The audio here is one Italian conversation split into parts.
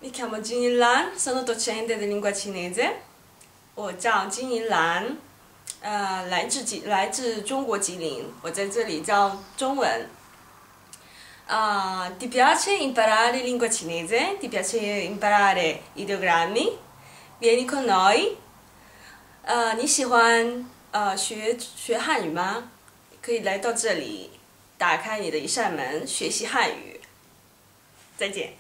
Mi chiamo Jin Lan, sono docente di lingua cinese。我叫金银兰，来自中国吉林，我在这里教中文。Ti piace imparare lingua cinese? Ti piace imparare ideogrammi? Vieni con noi. 你喜欢学汉语吗？可以来到这里，打开你的一扇门，学习汉语。再见。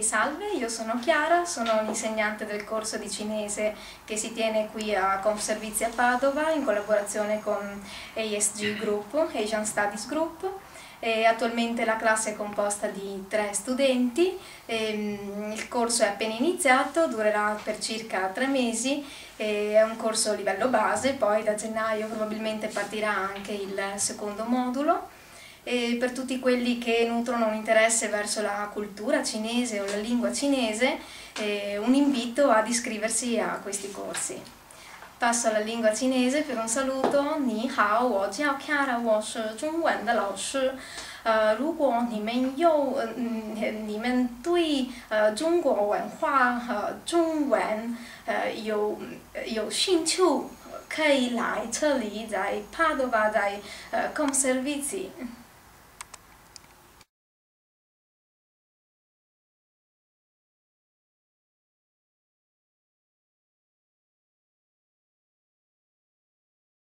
Salve, io sono Chiara, sono un'insegnante del corso di cinese che si tiene qui a Confservizi a Padova in collaborazione con ASG Group, Asian Studies Group. Attualmente la classe è composta di 3 studenti, il corso è appena iniziato, durerà per circa 3 mesi, è un corso a livello base, poi da gennaio probabilmente partirà anche il secondo modulo. E per tutti quelli che nutrono un interesse verso la cultura cinese o la lingua cinese, un invito ad iscriversi a questi corsi. Passo alla lingua cinese per un saluto. Ni hao, 我叫 Chiara, 我是中文的老师。如果你们对中国文化和中文有兴趣，可以来这里，在 Padova, 在 Confservizi。